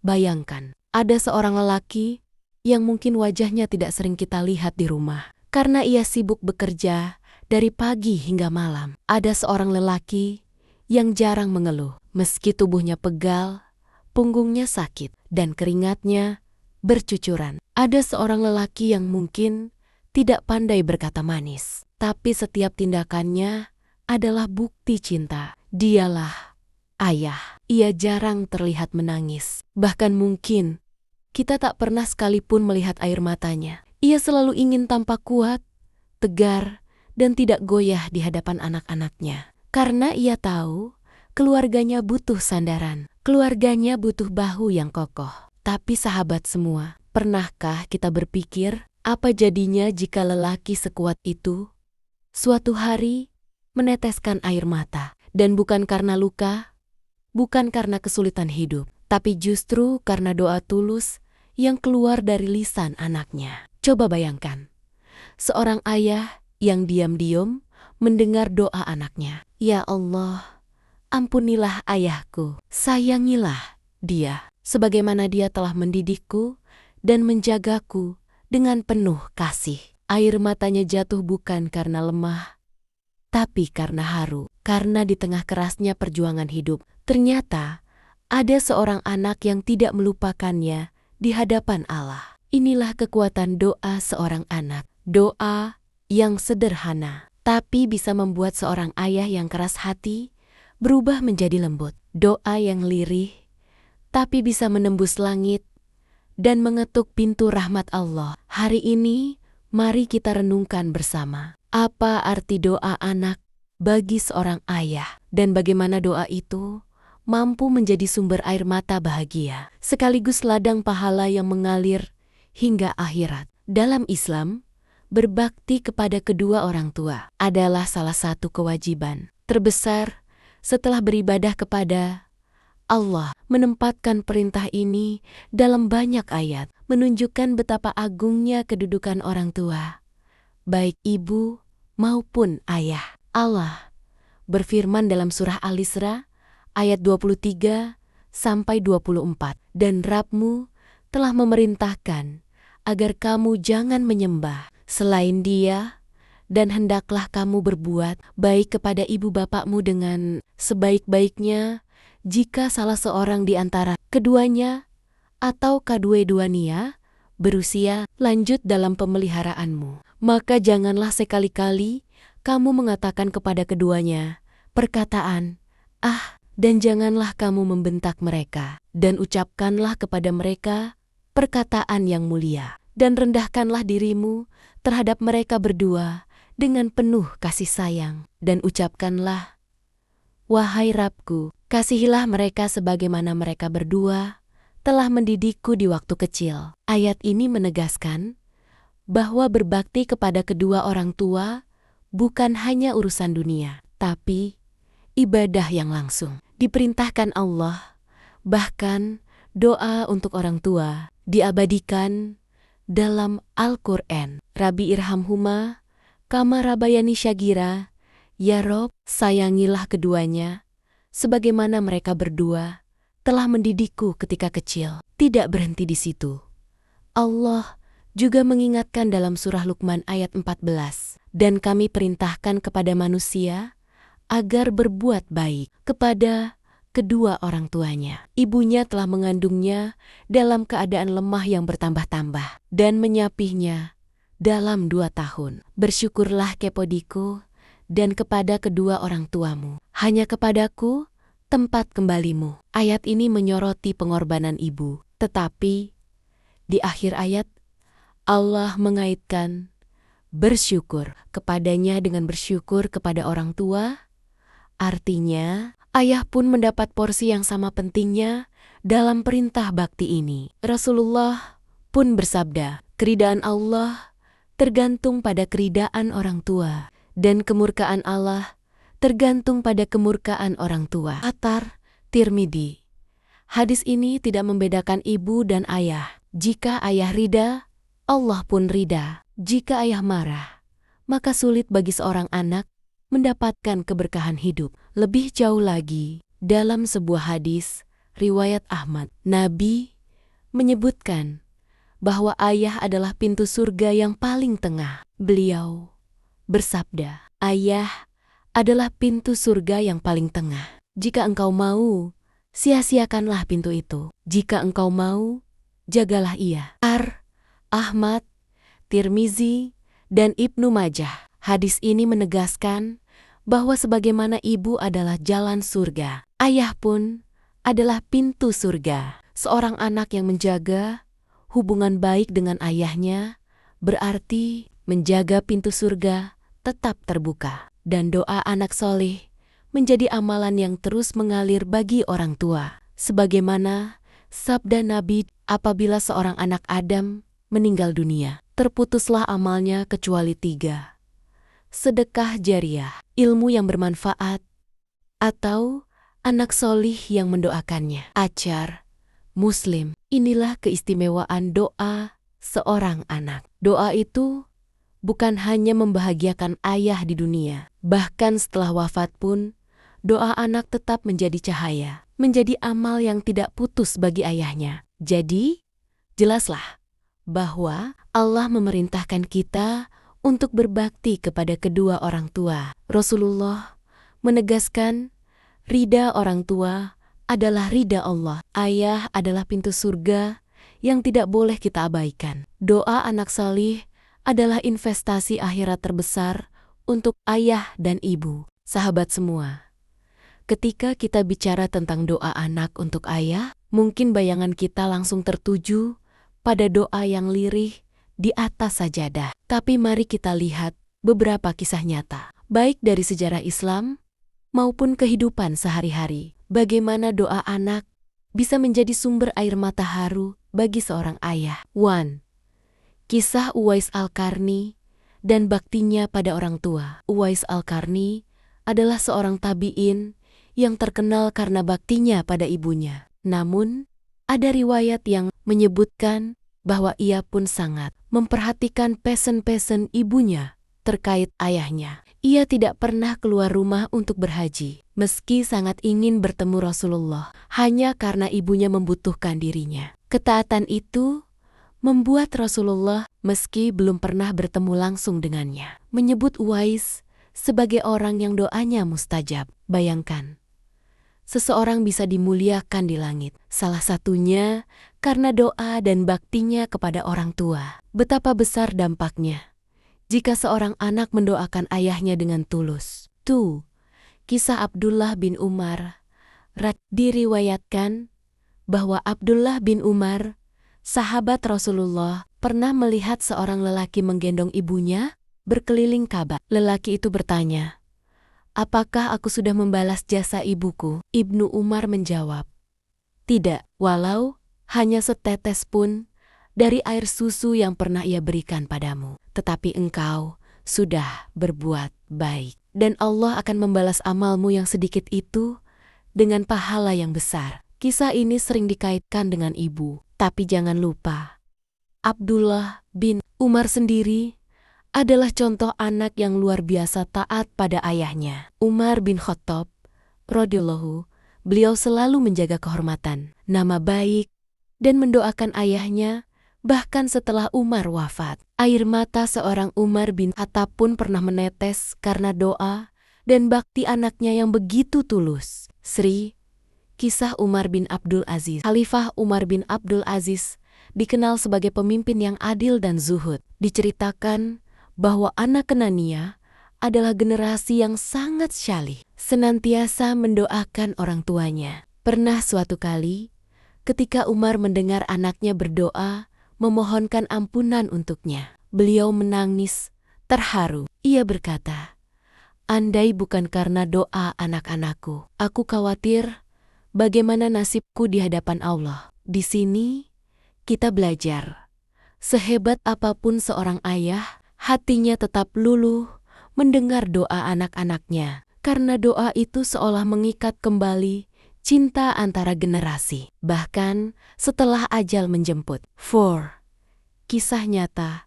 Bayangkan, ada seorang lelaki yang mungkin wajahnya tidak sering kita lihat di rumah karena ia sibuk bekerja dari pagi hingga malam. Ada seorang lelaki yang jarang mengeluh, meski tubuhnya pegal, punggungnya sakit, dan keringatnya bercucuran. Ada seorang lelaki yang mungkin tidak pandai berkata manis, tapi setiap tindakannya adalah bukti cinta. Dialah ayah. Ia jarang terlihat menangis. Bahkan mungkin kita tak pernah sekalipun melihat air matanya. Ia selalu ingin tampak kuat, tegar, dan tidak goyah di hadapan anak-anaknya. Karena ia tahu keluarganya butuh sandaran. Keluarganya butuh bahu yang kokoh. Tapi sahabat semua, pernahkah kita berpikir apa jadinya jika lelaki sekuat itu suatu hari meneteskan air mata? Dan bukan karena luka, bukan karena kesulitan hidup, tapi justru karena doa tulus yang keluar dari lisan anaknya. Coba bayangkan, seorang ayah yang diam-diam mendengar doa anaknya. Ya Allah, ampunilah ayahku, sayangilah dia, sebagaimana dia telah mendidikku dan menjagaku dengan penuh kasih. Air matanya jatuh bukan karena lemah, tapi karena haru. Karena di tengah kerasnya perjuangan hidup, ternyata ada seorang anak yang tidak melupakannya di hadapan Allah. Inilah kekuatan doa seorang anak. Doa yang sederhana, tapi bisa membuat seorang ayah yang keras hati berubah menjadi lembut. Doa yang lirih, tapi bisa menembus langit dan mengetuk pintu rahmat Allah. Hari ini, mari kita renungkan bersama. Apa arti doa anak bagi seorang ayah, dan bagaimana doa itu mampu menjadi sumber air mata bahagia, sekaligus ladang pahala yang mengalir hingga akhirat. Dalam Islam, berbakti kepada kedua orang tua adalah salah satu kewajiban terbesar setelah beribadah kepada Allah. Menempatkan perintah ini dalam banyak ayat, menunjukkan betapa agungnya kedudukan orang tua, baik ibu maupun ayah. Allah berfirman dalam surah Al-Isra ayat 23-24, dan Rabb-Mu telah memerintahkan agar kamu jangan menyembah selain Dia, dan hendaklah kamu berbuat baik kepada ibu bapakmu dengan sebaik-baiknya jika salah seorang di antara keduanya atau kedua-duanya berusia lanjut dalam pemeliharaanmu. Maka janganlah sekali-kali kamu mengatakan kepada keduanya perkataan, "Ah," dan janganlah kamu membentak mereka, dan ucapkanlah kepada mereka perkataan yang mulia, dan rendahkanlah dirimu terhadap mereka berdua dengan penuh kasih sayang, dan ucapkanlah, "Wahai Rabbku, kasihilah mereka sebagaimana mereka berdua telah mendidikku di waktu kecil." Ayat ini menegaskan bahwa berbakti kepada kedua orang tua bukan hanya urusan dunia, tapi ibadah yang langsung diperintahkan Allah. Bahkan doa untuk orang tua diabadikan dalam Al-Quran. Rabbi irhamhuma kama rabayani syagira. Ya Rob, sayangilah keduanya sebagaimana mereka berdua telah mendidikku ketika kecil. Tidak berhenti di situ. Allah juga mengingatkan dalam surah Luqman ayat 14, dan kami perintahkan kepada manusia agar berbuat baik kepada kedua orang tuanya. Ibunya telah mengandungnya dalam keadaan lemah yang bertambah-tambah dan menyapihnya dalam 2 tahun. Bersyukurlah kepodiku dan kepada kedua orang tuamu. Hanya kepadaku tempat kembalimu. Ayat ini menyoroti pengorbanan ibu, tetapi di akhir ayat Allah mengaitkan bersyukur kepadanya dengan bersyukur kepada orang tua. Artinya, ayah pun mendapat porsi yang sama pentingnya dalam perintah bakti ini. Rasulullah pun bersabda, keridaan Allah tergantung pada keridaan orang tua, dan kemurkaan Allah tergantung pada kemurkaan orang tua. Athar Tirmidzi. Hadis ini tidak membedakan ibu dan ayah. Jika ayah rida, Allah pun rida. Jika ayah marah, maka sulit bagi seorang anak mendapatkan keberkahan hidup. Lebih jauh lagi, dalam sebuah hadis, Riwayat Ahmad. Nabi menyebutkan bahwa ayah adalah pintu surga yang paling tengah. Beliau bersabda, ayah adalah pintu surga yang paling tengah. Jika engkau mau, sia-siakanlah pintu itu. Jika engkau mau, jagalah ia. Ahmad, Tirmizi, dan Ibnu Majah. Hadis ini menegaskan bahwa sebagaimana ibu adalah jalan surga, ayah pun adalah pintu surga. Seorang anak yang menjaga hubungan baik dengan ayahnya berarti menjaga pintu surga tetap terbuka. Dan doa anak soleh menjadi amalan yang terus mengalir bagi orang tua. Sebagaimana sabda Nabi, apabila seorang anak Adam meninggal dunia, terputuslah amalnya kecuali 3. Sedekah jariah, ilmu yang bermanfaat, atau anak solih yang mendoakannya. Acar Muslim. Inilah keistimewaan doa seorang anak. Doa itu bukan hanya membahagiakan ayah di dunia, bahkan setelah wafat pun, doa anak tetap menjadi cahaya, menjadi amal yang tidak putus bagi ayahnya. Jadi, jelaslah bahwa Allah memerintahkan kita untuk berbakti kepada kedua orang tua. Rasulullah menegaskan, ridha orang tua adalah ridha Allah. Ayah adalah pintu surga yang tidak boleh kita abaikan. Doa anak salih adalah investasi akhirat terbesar untuk ayah dan ibu. Sahabat semua, ketika kita bicara tentang doa anak untuk ayah, mungkin bayangan kita langsung tertuju pada doa yang lirih di atas sajadah. Tapi mari kita lihat beberapa kisah nyata, baik dari sejarah Islam maupun kehidupan sehari-hari. Bagaimana doa anak bisa menjadi sumber air mata haru bagi seorang ayah. 1. Kisah Uwais Al-Qarni dan baktinya pada orang tua. Uwais Al-Qarni adalah seorang tabi'in yang terkenal karena baktinya pada ibunya. Namun, ada riwayat yang menyebutkan bahwa ia pun sangat memperhatikan pesen-pesen ibunya terkait ayahnya. Ia tidak pernah keluar rumah untuk berhaji, meski sangat ingin bertemu Rasulullah, hanya karena ibunya membutuhkan dirinya. Ketaatan itu membuat Rasulullah, meski belum pernah bertemu langsung dengannya, menyebut Uwais sebagai orang yang doanya mustajab. Bayangkan, seseorang bisa dimuliakan di langit, salah satunya karena doa dan baktinya kepada orang tua. Betapa besar dampaknya jika seorang anak mendoakan ayahnya dengan tulus. Kisah Abdullah bin Umar. Diriwayatkan bahwa Abdullah bin Umar, sahabat Rasulullah, pernah melihat seorang lelaki menggendong ibunya berkeliling Ka'bah. Lelaki itu bertanya, "Apakah aku sudah membalas jasa ibuku?" Ibnu Umar menjawab, "Tidak, walau hanya setetes pun dari air susu yang pernah ia berikan padamu. Tetapi engkau sudah berbuat baik, dan Allah akan membalas amalmu yang sedikit itu dengan pahala yang besar." Kisah ini sering dikaitkan dengan ibu, tapi jangan lupa, Abdullah bin Umar sendiri adalah contoh anak yang luar biasa taat pada ayahnya. Umar bin Khattab, radhiyallahu, beliau selalu menjaga kehormatan, nama baik, dan mendoakan ayahnya bahkan setelah Umar wafat. Air mata seorang Umar bin Khattab pun pernah menetes karena doa dan bakti anaknya yang begitu tulus. Kisah Umar bin Abdul Aziz. Khalifah Umar bin Abdul Aziz dikenal sebagai pemimpin yang adil dan zuhud. Diceritakan bahwa anak Kenania adalah generasi yang sangat syalih, senantiasa mendoakan orang tuanya. Pernah suatu kali, ketika Umar mendengar anaknya berdoa memohonkan ampunan untuknya, beliau menangis terharu. Ia berkata, "Andai bukan karena doa anak-anakku, aku khawatir bagaimana nasibku di hadapan Allah." Di sini kita belajar, sehebat apapun seorang ayah, hatinya tetap luluh mendengar doa anak-anaknya, karena doa itu seolah mengikat kembali cinta antara generasi, bahkan setelah ajal menjemput. 4. Kisah nyata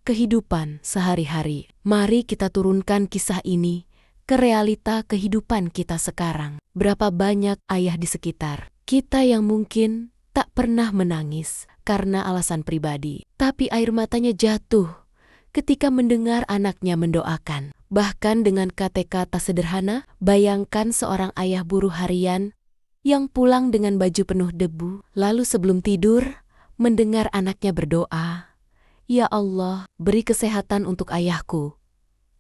kehidupan sehari-hari. Mari kita turunkan kisah ini ke realita kehidupan kita sekarang. Berapa banyak ayah di sekitar Kita yang mungkin tak pernah menangis karena alasan pribadi, tapi air matanya jatuh ketika mendengar anaknya mendoakan. Bahkan dengan kata-kata sederhana, bayangkan seorang ayah buruh harian yang pulang dengan baju penuh debu, lalu sebelum tidur mendengar anaknya berdoa, "Ya Allah, beri kesehatan untuk ayahku.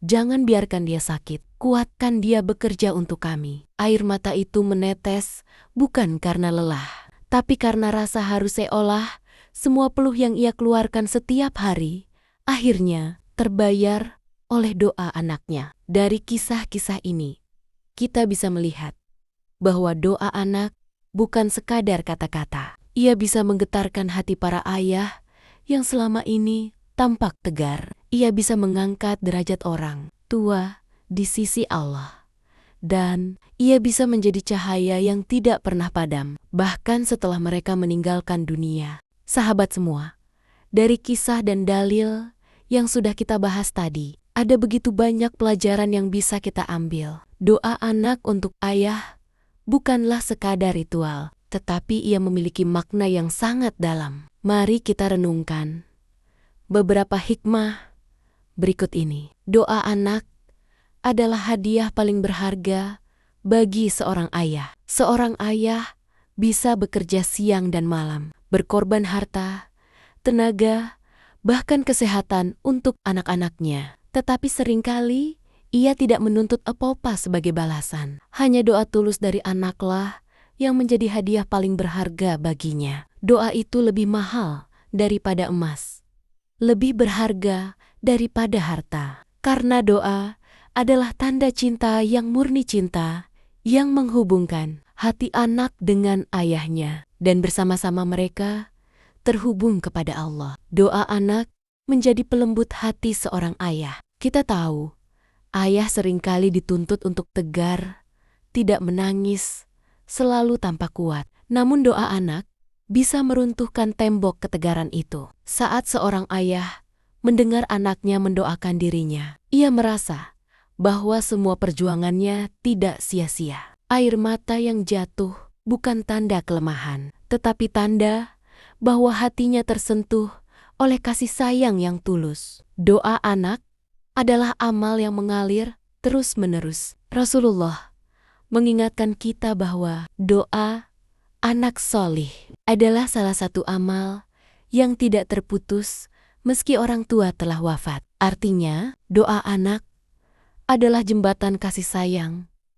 Jangan biarkan dia sakit, kuatkan dia bekerja untuk kami." Air mata itu menetes bukan karena lelah, tapi karena rasa harus seolah semua peluh yang ia keluarkan setiap hari akhirnya terbayar oleh doa anaknya. Dari kisah-kisah ini, kita bisa melihat bahwa doa anak bukan sekadar kata-kata. Ia bisa menggetarkan hati para ayah yang selama ini tampak tegar. Ia bisa mengangkat derajat orang tua di sisi Allah. Dan ia bisa menjadi cahaya yang tidak pernah padam, bahkan setelah mereka meninggalkan dunia. Sahabat semua, dari kisah dan dalil yang sudah kita bahas tadi, ada begitu banyak pelajaran yang bisa kita ambil. Doa anak untuk ayah bukanlah sekadar ritual, tetapi ia memiliki makna yang sangat dalam. Mari kita renungkan beberapa hikmah berikut ini. Doa anak adalah hadiah paling berharga bagi seorang ayah. Seorang ayah bisa bekerja siang dan malam, berkorban harta, tenaga, bahkan kesehatan untuk anak-anaknya. Tetapi seringkali ia tidak menuntut apa-apa sebagai balasan. Hanya doa tulus dari anaklah yang menjadi hadiah paling berharga baginya. Doa itu lebih mahal daripada emas, lebih berharga daripada harta. Karena doa adalah tanda cinta yang murni, cinta yang menghubungkan hati anak dengan ayahnya. Dan bersama-sama mereka terhubung kepada Allah. Doa anak menjadi pelembut hati seorang ayah. Kita tahu, ayah seringkali dituntut untuk tegar, tidak menangis, selalu tampak kuat. Namun doa anak bisa meruntuhkan tembok ketegaran itu. Saat seorang ayah mendengar anaknya mendoakan dirinya, ia merasa bahwa semua perjuangannya tidak sia-sia. Air mata yang jatuh bukan tanda kelemahan, tetapi tanda bahwa hatinya tersentuh oleh kasih sayang yang tulus. Doa anak adalah amal yang mengalir terus-menerus. Rasulullah mengingatkan kita bahwa doa anak solih adalah salah satu amal yang tidak terputus meski orang tua telah wafat. Artinya, doa anak adalah jembatan kasih sayang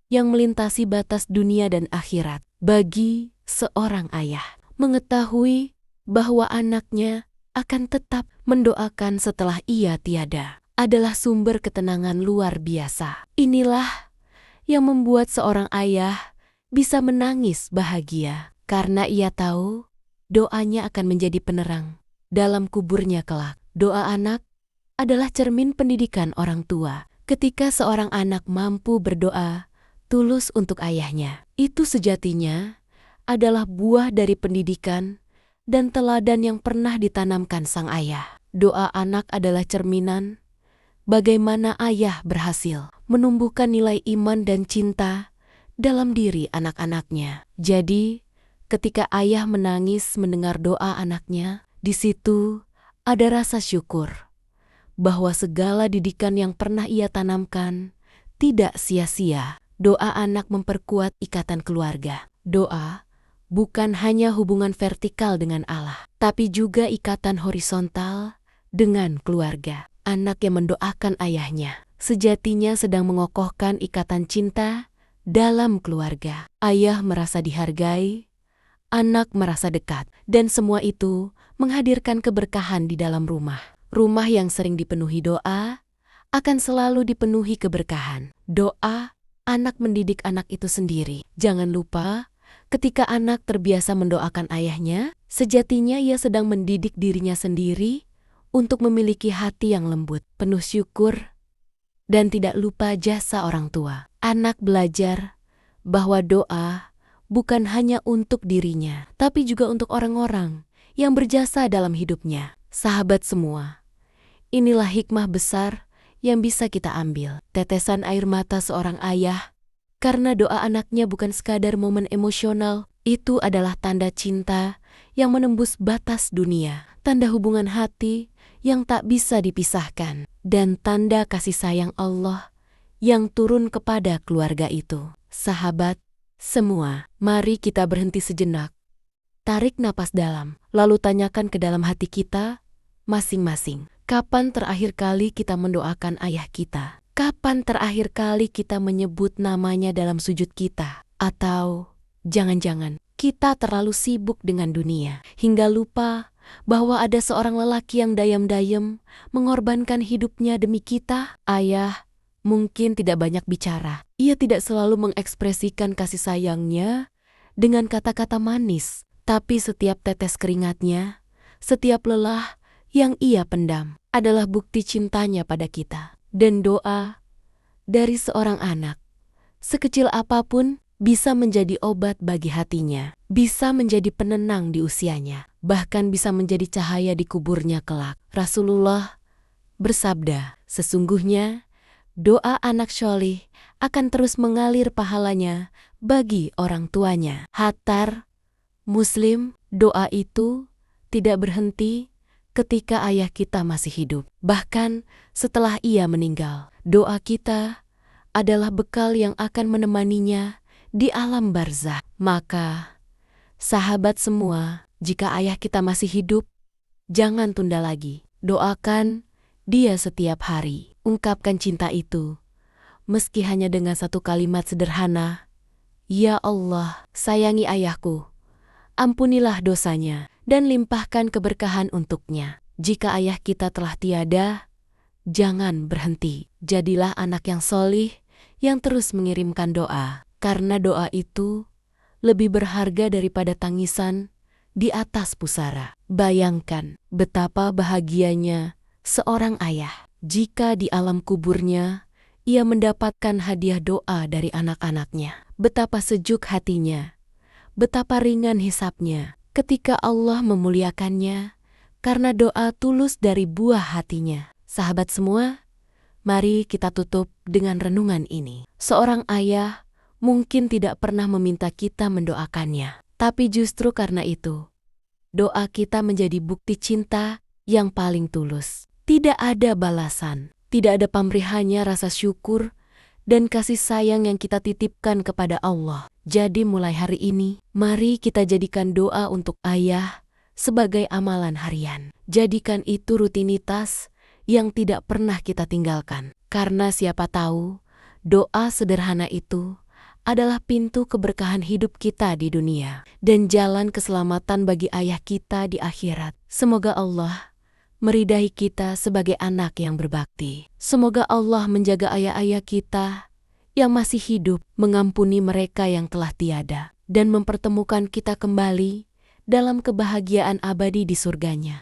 yang melintasi batas dunia dan akhirat. Bagi seorang ayah, mengetahui bahwa anaknya akan tetap mendoakan setelah ia tiada adalah sumber ketenangan luar biasa. Inilah yang membuat seorang ayah bisa menangis bahagia karena ia tahu doanya akan menjadi penerang dalam kuburnya kelak. Doa anak adalah cermin pendidikan orang tua. Ketika seorang anak mampu berdoa tulus untuk ayahnya, itu sejatinya adalah buah dari pendidikan dan teladan yang pernah ditanamkan sang ayah. Doa anak adalah cerminan bagaimana ayah berhasil menumbuhkan nilai iman dan cinta dalam diri anak-anaknya. Jadi, ketika ayah menangis mendengar doa anaknya, di situ ada rasa syukur bahwa segala didikan yang pernah ia tanamkan tidak sia-sia. Doa anak memperkuat ikatan keluarga. Doa bukan hanya hubungan vertikal dengan Allah, tapi juga ikatan horizontal dengan keluarga. Anak yang mendoakan ayahnya sejatinya sedang mengokohkan ikatan cinta dalam keluarga. Ayah merasa dihargai, anak merasa dekat, dan semua itu menghadirkan keberkahan di dalam rumah. Rumah yang sering dipenuhi doa akan selalu dipenuhi keberkahan. Doa anak mendidik anak itu sendiri. Jangan lupa, ketika anak terbiasa mendoakan ayahnya, sejatinya ia sedang mendidik dirinya sendiri untuk memiliki hati yang lembut, penuh syukur, dan tidak lupa jasa orang tua. Anak belajar bahwa doa bukan hanya untuk dirinya, tapi juga untuk orang-orang yang berjasa dalam hidupnya. Sahabat semua, inilah hikmah besar yang bisa kita ambil. Tetesan air mata seorang ayah karena doa anaknya bukan sekadar momen emosional, Itu adalah tanda cinta yang menembus batas dunia, tanda hubungan hati yang tak bisa dipisahkan, dan tanda kasih sayang Allah yang turun kepada keluarga itu. Sahabat semua, mari kita berhenti sejenak. Tarik napas dalam, lalu tanyakan ke dalam hati kita masing-masing. Kapan terakhir kali kita mendoakan ayah kita? Kapan terakhir kali kita menyebut namanya dalam sujud kita? Atau jangan-jangan kita terlalu sibuk dengan dunia hingga lupa bahwa ada seorang lelaki yang dayam-dayam mengorbankan hidupnya demi kita? Ayah mungkin tidak banyak bicara. Ia tidak selalu mengekspresikan kasih sayangnya dengan kata-kata manis, tapi setiap tetes keringatnya, setiap lelah yang ia pendam adalah bukti cintanya pada kita. Dan doa dari seorang anak, sekecil apapun, bisa menjadi obat bagi hatinya, bisa menjadi penenang di usianya, bahkan bisa menjadi cahaya di kuburnya kelak. Rasulullah bersabda, sesungguhnya doa anak syolih akan terus mengalir pahalanya bagi orang tuanya. Hatar Muslim, doa itu tidak berhenti ketika ayah kita masih hidup. Bahkan setelah ia meninggal, doa kita adalah bekal yang akan menemaninya di alam barzakh. Maka, sahabat semua, jika ayah kita masih hidup, jangan tunda lagi. Doakan dia setiap hari. Ungkapkan cinta itu, meski hanya dengan satu kalimat sederhana. Ya Allah, sayangi ayahku. Ampunilah dosanya dan limpahkan keberkahan untuknya. Jika ayah kita telah tiada, jangan berhenti. Jadilah anak yang solih yang terus mengirimkan doa. Karena doa itu lebih berharga daripada tangisan di atas pusara. Bayangkan betapa bahagianya seorang ayah jika di alam kuburnya ia mendapatkan hadiah doa dari anak-anaknya. Betapa sejuk hatinya, betapa ringan hisapnya ketika Allah memuliakannya karena doa tulus dari buah hatinya. Sahabat semua, mari kita tutup dengan renungan ini. Seorang ayah mungkin tidak pernah meminta kita mendoakannya, tapi justru karena itu, doa kita menjadi bukti cinta yang paling tulus. Tidak ada balasan, tidak ada pamrihannya rasa syukur dan kasih sayang yang kita titipkan kepada Allah. Jadi mulai hari ini, mari kita jadikan doa untuk ayah sebagai amalan harian. Jadikan itu rutinitas yang tidak pernah kita tinggalkan. Karena siapa tahu, doa sederhana itu adalah pintu keberkahan hidup kita di dunia dan jalan keselamatan bagi ayah kita di akhirat. Semoga Allah meridai kita sebagai anak yang berbakti. Semoga Allah menjaga ayah-ayah kita yang masih hidup, mengampuni mereka yang telah tiada, dan mempertemukan kita kembali dalam kebahagiaan abadi di surganya.